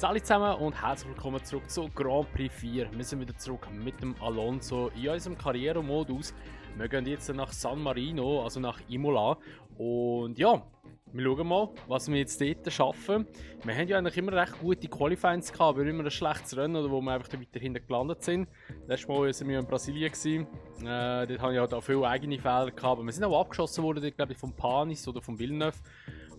Salut zusammen und herzlich willkommen zurück zu Grand Prix 4. Wir sind wieder zurück mit dem Alonso in unserem Karrieremodus. Wir gehen jetzt nach San Marino, also nach Imola. Und ja, wir schauen mal, was wir jetzt dort schaffen. Wir haben ja eigentlich immer recht gute Qualifyings gehabt, aber immer ein schlechtes Rennen, oder wo wir einfach weiter hinten gelandet sind. Letztes Mal waren wir in Brasilien. Dort haben wir halt auch viele eigene Fehler gehabt, aber wir sind auch abgeschossen worden, glaube ich, von Panis oder von Villeneuve.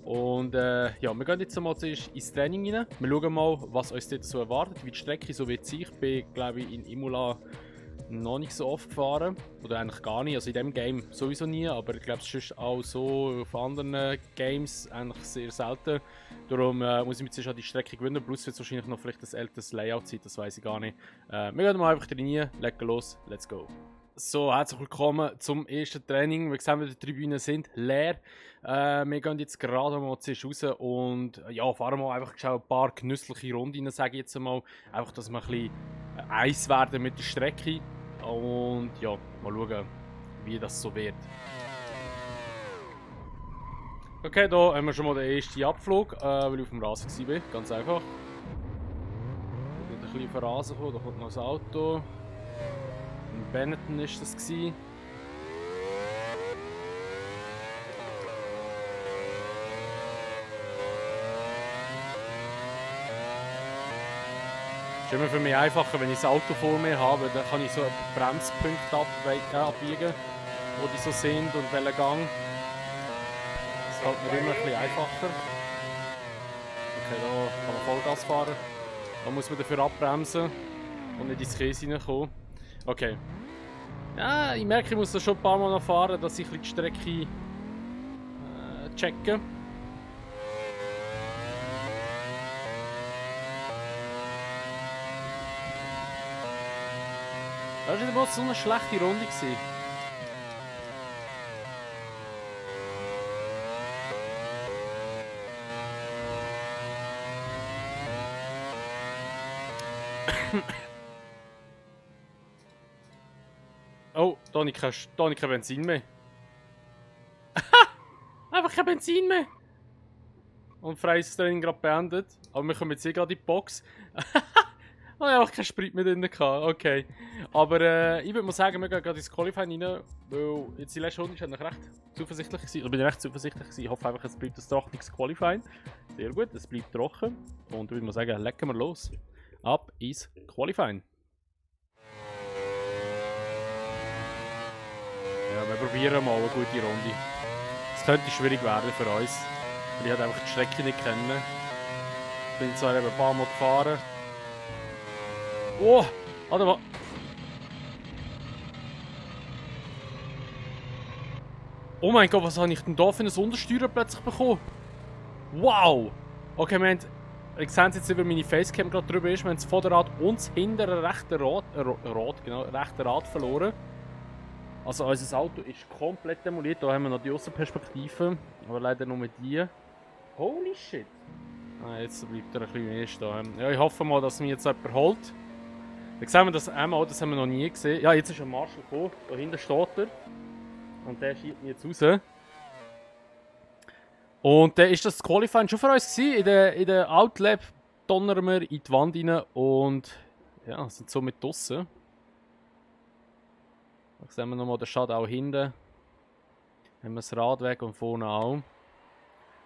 Und ja, wir gehen jetzt mal zuerst ins Training rein. Wir schauen mal, was uns dort so erwartet, wie die Strecke so wird. Ich bin, glaube ich, in Imola noch nicht so oft gefahren. Oder eigentlich gar nicht. Also in diesem Game sowieso nie. Aber ich glaube, es ist auch so auf anderen Games eigentlich sehr selten. Darum muss ich mich zuerst an die Strecke gewöhnen. Plus wird es wahrscheinlich noch vielleicht ein älteres Layout sein. Das weiß ich gar nicht. Wir gehen mal einfach rein. Legen los. Let's go. So, herzlich willkommen zum ersten Training. Wir sehen, wie die Tribünen sind leer. Wir gehen jetzt gerade mal zuerst raus und ja, fahren mal einfach ein paar genüssliche Runden, sage ich jetzt mal. Einfach, dass wir ein bisschen eins werden mit der Strecke. Und ja, mal schauen, wie das so wird. Okay, da haben wir schon mal den ersten Abflug, weil ich auf dem Rasen war. Ganz einfach. Ich bin ein bisschen auf den Rasen gekommen, da kommt noch ein Auto. In Benetton war das. Es ist immer für mich einfacher, wenn ich das Auto vor mir habe, dann kann ich so Bremspunkte abbiegen, wo die so sind und welchen Gang. Das fällt mir immer ein bisschen einfacher. Okay, da kann man Vollgas fahren. Da muss man dafür abbremsen und nicht ins Käse reinkommen. Okay. Ja, ich merke, ich muss da schon ein paar Mal noch fahren, dass ich die Strecke checke. Das war wieder so eine schlechte Runde. Oh, da habe ich kein Benzin mehr. Einfach kein Benzin mehr. Und freies Training gerade beendet. Aber wir kommen jetzt hier gerade in die Box. Ich habe einfach keinen Sprit mehr drin gehabt. Okay. Aber ich würde mal sagen, wir gehen gerade ins Qualifying rein. Weil jetzt die letzte Runde war recht zuversichtlich gewesen. Ich bin recht zuversichtlich gewesen. Ich hoffe einfach, es bleibt ein trockenes Qualifying. Sehr gut, es bleibt trocken. Und ich würde mal sagen, legen wir los. Ab ins Qualifying. Ja, wir probieren mal eine gute Runde. Es könnte schwierig werden für uns, weil ich halt einfach die Strecke nicht kenne. Ich bin zwar eben ein paar Mal gefahren. Oh! Warte mal! Oh mein Gott, was habe ich denn da für ein Untersteuern plötzlich bekommen? Wow! Okay, wir haben... Ich sehe es jetzt über meine Facecam gerade drüber ist. Wir haben das Vorderrad und das hintere rechte Rad verloren. Also unser Auto ist komplett demoliert. Hier haben wir noch die Aussenperspektive, aber leider nur die. Holy shit! Ah, jetzt bleibt er ein bisschen mehr stehen. Ja, ich hoffe mal, dass mich jetzt jemand holt. Dann sehen wir das einmal, das haben wir noch nie gesehen. Ja, jetzt ist ein Marshall gekommen. Da hinten steht er. Und der schiebt mich jetzt raus. Und dann ist das Qualifying schon für uns gewesen. In der Outlap donnern wir in die Wand rein und ja, sind somit draussen. Da sehen wir nochmal den Schaden auch hinten. Haben wir das Rad weg und vorne auch.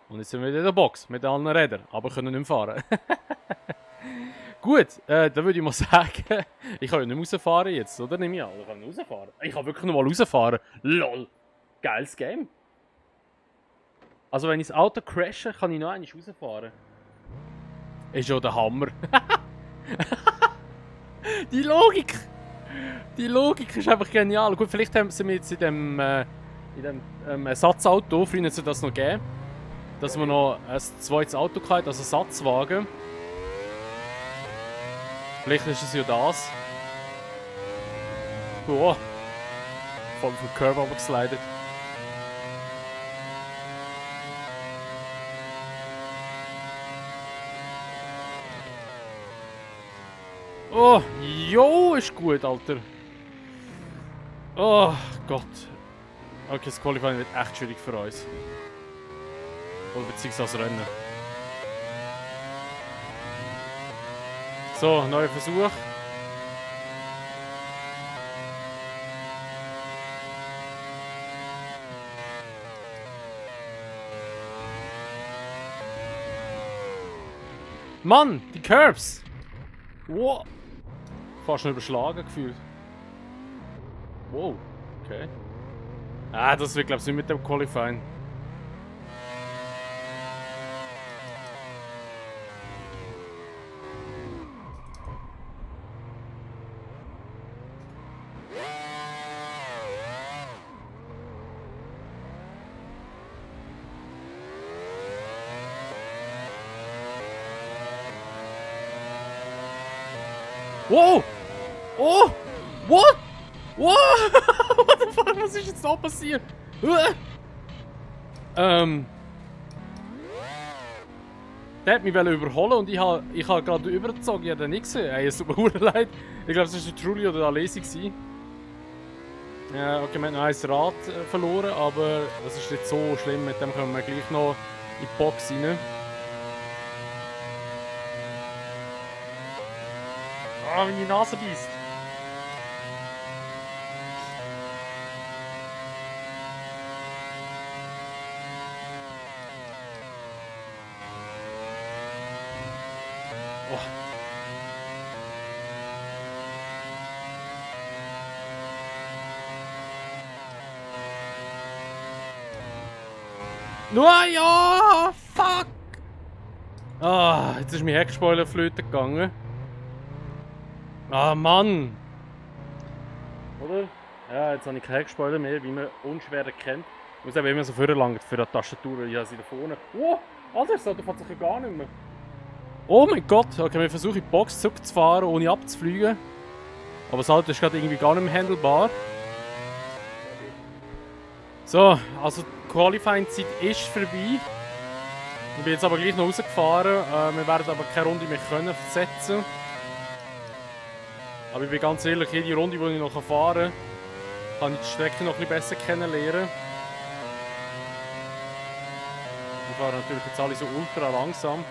Und jetzt sind wir wieder in der Box mit allen Rädern, aber können nicht mehr fahren. Gut, dann würde ich mal sagen, ich kann ja nicht mehr rausfahren jetzt, oder? Nehme ich an, ich kann nicht rausfahren. Ich kann wirklich noch mal rausfahren. LOL! Geiles Game. Also wenn ich das Auto crashe, kann ich noch einmal rausfahren. Ist ja der Hammer. Die Logik! Die Logik ist einfach genial. Gut, vielleicht sind wir jetzt in dem Ersatzauto, früher soll das noch geben, dass wir noch ein zweites Auto hatten, also Ersatzwagen. Vielleicht ist es ja das. Boah. Voll vom Curve runtergeslidet. Oh, jo, ist gut, Alter. Oh Gott. Okay, das Qualifying wird echt schwierig für uns. Oder beziehungsweise das Rennen. So, neuer Versuch. Mann, die Curbs! Wow! Fast schon überschlagen gefühlt. Wow, okay. Ah, das wird glaube ich nicht mit dem Qualifying. Wow! Oh! What? What? What the fuck? Was ist jetzt da passiert? Der hat mich überholen und ich habe gerade übergezogen. Ich habe den nicht gesehen. Ey, es tut mir verdammt leid. Ich glaube, es war der Trulli oder der Alesi. Ja, okay, wir haben noch ein Rad verloren, aber das ist nicht so schlimm. Mit dem kommen wir gleich noch in die Box rein. Ah, meine Nase beißt. Oh. Nur ja! Fuck! Ah, jetzt ist mein Heckspoiler flöten gegangen. Ah, Mann! Oder? Ja, jetzt habe ich keinen Heckspoiler mehr, wie man unschwer erkennt. Ich muss eben immer so vorlangen für die Tastatur, weil ich habe sie da vorne. Oh! Alter, so, da fährt sich ja gar nicht mehr. Oh mein Gott! Okay, wir versuchen in die Box zurückzufahren, ohne abzufliegen. Aber das Auto ist gerade irgendwie gar nicht mehr handelbar. So, also die Qualifying-Zeit ist vorbei. Ich bin jetzt aber gleich noch rausgefahren. Wir werden aber keine Runde mehr können setzen. Aber ich bin ganz ehrlich, jede Runde, die ich noch fahren kann, kann ich die Strecke noch ein bisschen besser kennenlernen. Die fahren natürlich jetzt alle so ultra langsam.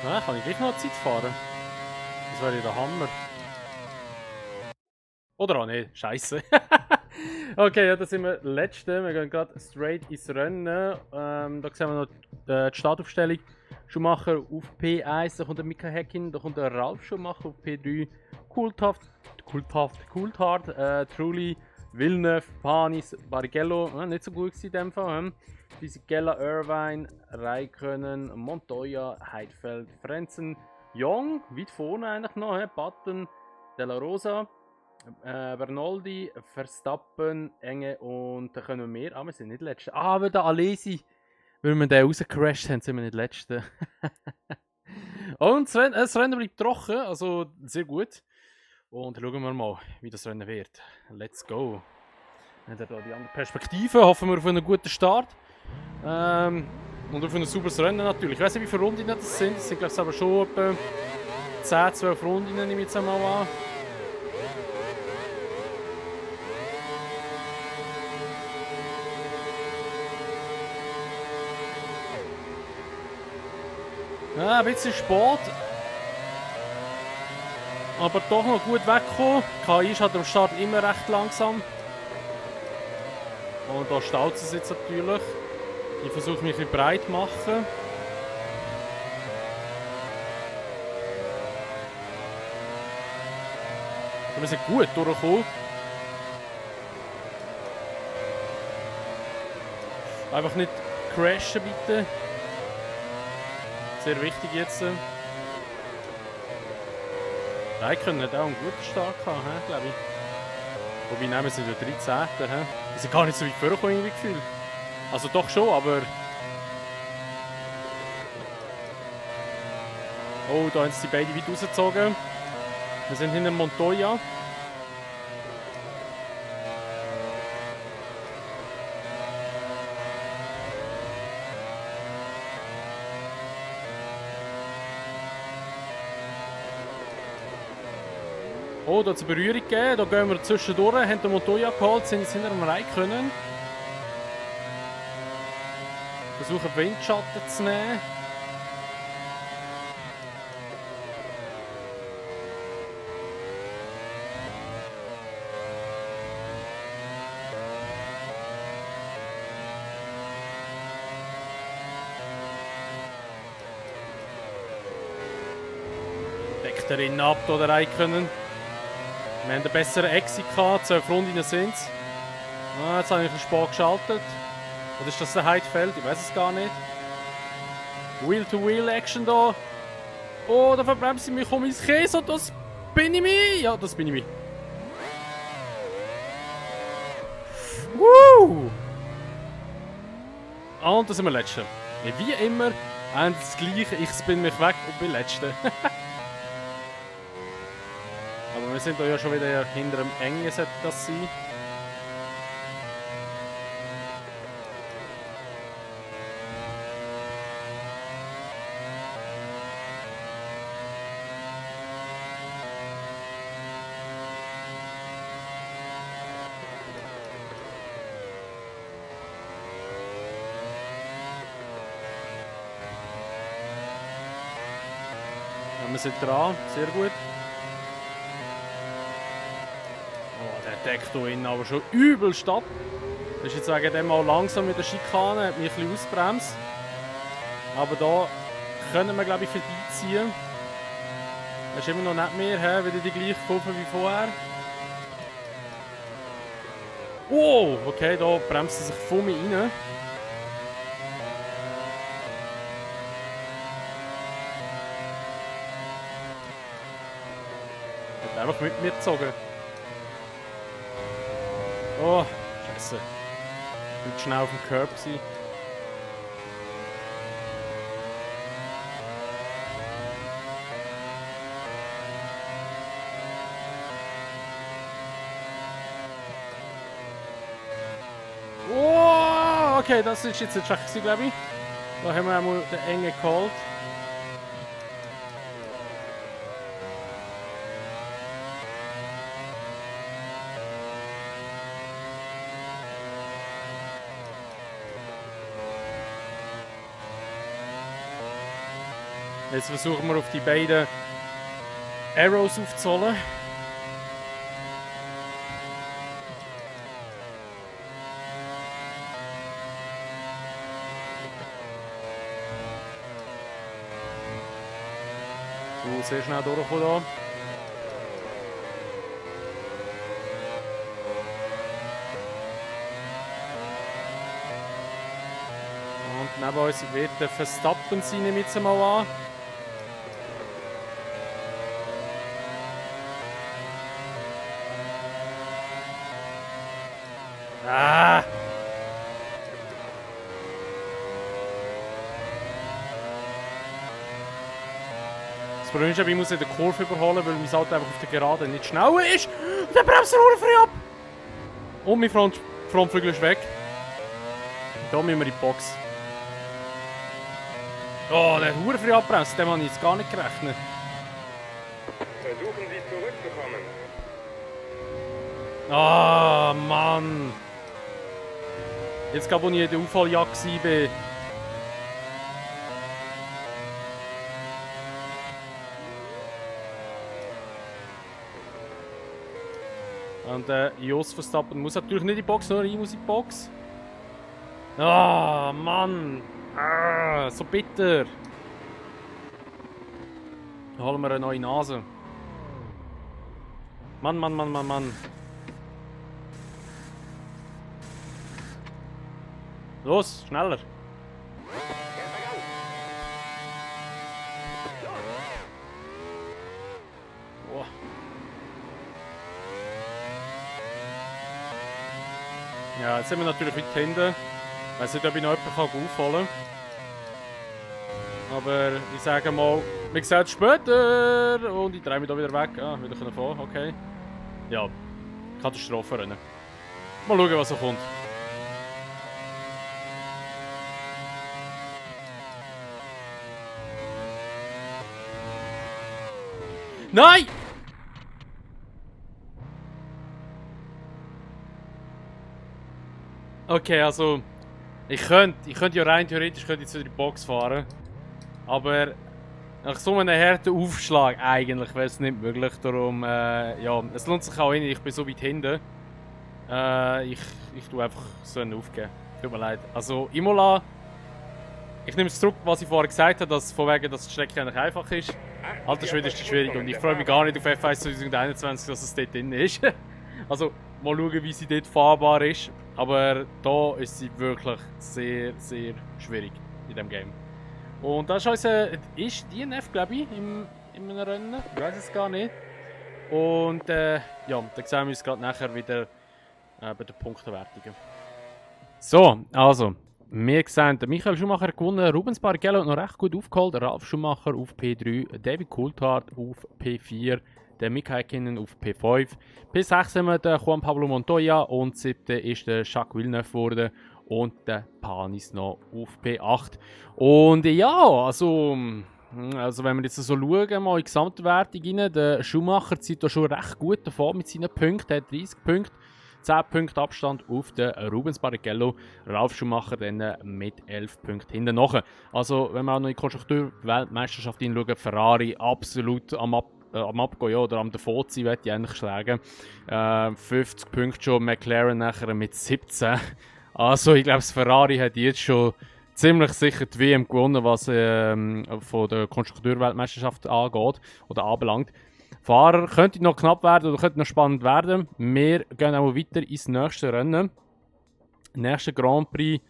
Ja, kann ich gleich noch Zeit fahren? Das wäre ja der Hammer. Oder auch nicht, scheiße. Okay, ja, da sind wir Letzte. Wir gehen gerade straight ins Rennen. Da sehen wir noch die Startaufstellung. Schumacher auf P1, da kommt der Mika Häkkinen, da kommt der Ralf Schumacher auf P3. Coulthard, Trulli, Villeneuve, Panis, Barrichello, nicht so gut in dem Fall. Fisichella, Irvine, Räikkönen, Montoya, Heidfeld, Frentzen, Young, weit vorne eigentlich noch, Button, Della Rosa, Bernoldi, Verstappen, Enge und da können wir mehr. Ah, wir sind nicht Letzte. Ah, aber der Alesi, weil wir den rausgecrashed haben, sind wir nicht Letzte. Und das Rennen bleibt trocken, also sehr gut. Und schauen wir mal, wie das Rennen wird. Let's go. Wir haben hier die andere Perspektive, hoffen wir auf einen guten Start. Und auf ein sauberes Rennen natürlich. Ich weiß nicht, wie viele Runden das sind. Es sind glaube ich aber schon etwa 10, 12 Runden, nehme ich jetzt einmal an. Ja, ein bisschen Sport. Aber doch noch gut weggekommen. KI ist halt am Start immer recht langsam. Und da staut es jetzt natürlich. Ich versuche mich ein bisschen breit zu machen. Aber wir sind gut durchgekommen. Einfach nicht crashen bitte. Sehr wichtig jetzt. Räikkönen hat auch einen guten Start gehabt, glaube ich. Wobei, nehmen sie den 13. Die sind gar nicht so weit vorgekommen, irgendwie gefühlt. Also doch schon, aber... Oh, da haben sie beide weit rausgezogen. Wir sind hinter Montoya. Oh, da hat es eine Berührung gegeben. Da gehen wir zwischendurch. Haben den Montoya geholt, sind jetzt hinter einem Reich können. Versuchen Windschatten zu nehmen. Deckt er ihn ab, da rein können. Wir haben einen besseren Exit gehabt, 12 Runden sind es. Ah, jetzt habe ich ein bisschen spät geschaltet. Oder ist das der Heidfeld? Ich weiß es gar nicht. Wheel-to-Wheel-Action da. Oh, da verbremse ich mich um mein Käse und das bin ich mich. Ja, das bin ich mich. Woo! Ah, und da sind wir Letzte. Wie immer, das Gleiche. Ich bin mich weg und bin Letzte. Aber wir sind da ja schon wieder hinter dem Engen, sollte das sein. Ja, wir sind dran, sehr gut. Oh, der deckt hier innen aber schon übelst ab. Das ist jetzt wegen dem auch langsam mit der Schikane, hat mich ein bisschen ausbremst. Aber da können wir, glaube ich, vorbeiziehen. Das ist immer noch nicht mehr, wieder die gleiche Kurve wie vorher. Oh, okay, da bremst er sich vor mir rein. Hat einfach mit mir gezogen. Oh, scheiße. Ich bin schnell auf dem Curb gewesen. Oh, okay, das ist jetzt ein Schach, glaube ich. Da haben wir einmal den Enge geholt. Jetzt versuchen wir auf die beiden Arrows aufzuholen. Sehr schnell durchkommen hier. Und neben uns wird der Verstappen sein, nehme ich jetzt mal an. Ah! Das Problem ist, ich muss in der Kurve überholen, weil mein Auto einfach auf der Gerade nicht schneller ist. Und dann bremst er frei ab. Und mein Frontflügel ist weg. Da müssen wir in die Box. Oh, der hat frei abbremst, dem habe ich jetzt gar nicht gerechnet. Versuchen Sie zurückzukommen. Ah, Mann. Jetzt gerade, wo ich in der Auffaljagd war. Und Jos Verstappen muss natürlich nicht in die Box, nur ich muss in die Box. Ah, Mann. Ah, so bitter. Dann holen wir eine neue Nase. Mann, Mann, Mann, Mann, Mann. Los, schneller. Oh. Ja, jetzt sind wir natürlich weit hinten. Ich weiß nicht, ob ich noch jemanden aufholen kann. Aber ich sage mal, wir sehen uns später. Und ich drehe mich da wieder weg. Ah, wieder fahren, okay. Ja, Katastrophenrennen. Mal schauen, was so kommt. Nein! okay, also ich könnte ja rein theoretisch jetzt wieder in die Box fahren. Aber nach so einem harten Aufschlag eigentlich wäre es nicht möglich. Darum, ja, es lohnt sich auch nicht, ich bin so weit hinten. Ich tue einfach so einen aufgeben. Tut mir leid. Also Imola, ich nehme es zurück, was ich vorher gesagt habe, dass von wegen, dass die Strecke eigentlich einfach ist. Alter Schwede ist die schwierig und ich freue mich gar nicht auf F1 2021, dass es dort drin ist. Also mal schauen, wie sie dort fahrbar ist. Aber da ist sie wirklich sehr, sehr schwierig in diesem Game. Und das ist unser DNF, glaube ich, in einem Rennen. Ich weiß es gar nicht. Und ja, dann sehen wir uns gerade nachher wieder bei den Punktewertungen. So, also, wir sehen, Michael Schumacher gewonnen, Rubens Barrichello noch recht gut aufgeholt, Ralf Schumacher auf P3, David Coulthard auf P4, der Mika Häkkinen auf P5, P6 haben wir den Juan Pablo Montoya und 7. ist der Jacques Villeneuve geworden und der Panis noch auf P8. Und ja, also wenn wir jetzt so schauen, mal in die Gesamtwertung rein, der Schumacher zieht da schon recht gut davon mit seinen Punkten, er hat 30 Punkte. 10 Punkte Abstand auf den Rubens Barrichello, Ralf Schumacher dann mit 11 Punkten hinten nach. Also wenn wir auch noch in die Konstrukteur-Weltmeisterschaft hinschauen, Ferrari absolut am Abgehen, ja, oder am Davonziehen, würde ich eigentlich schlagen. 50 Punkte schon, McLaren nachher mit 17. Also ich glaube, das Ferrari hat jetzt schon ziemlich sicher die WM gewonnen, was von der Konstrukteur-Weltmeisterschaft angeht oder anbelangt. Fahrer könnte noch knapp werden oder könnte noch spannend werden. Wir gehen auch weiter ins nächste Rennen. Nächsten Grand Prix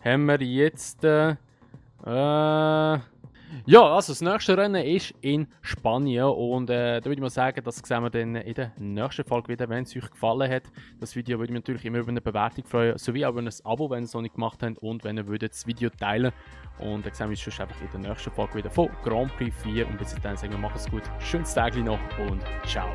haben wir jetzt. Ja, also das nächste Rennen ist in Spanien und da würde ich mal sagen, das sehen wir dann in der nächsten Folge wieder, wenn es euch gefallen hat. Das Video würde mich natürlich immer über eine Bewertung freuen, sowie auch über ein Abo, wenn ihr es noch nicht gemacht habt und wenn ihr würdet das Video teilen. Und dann sehen wir uns schon einfach in der nächsten Folge wieder von Grand Prix 4 und bis dann sagen wir, macht es gut, schönes Tag noch und ciao.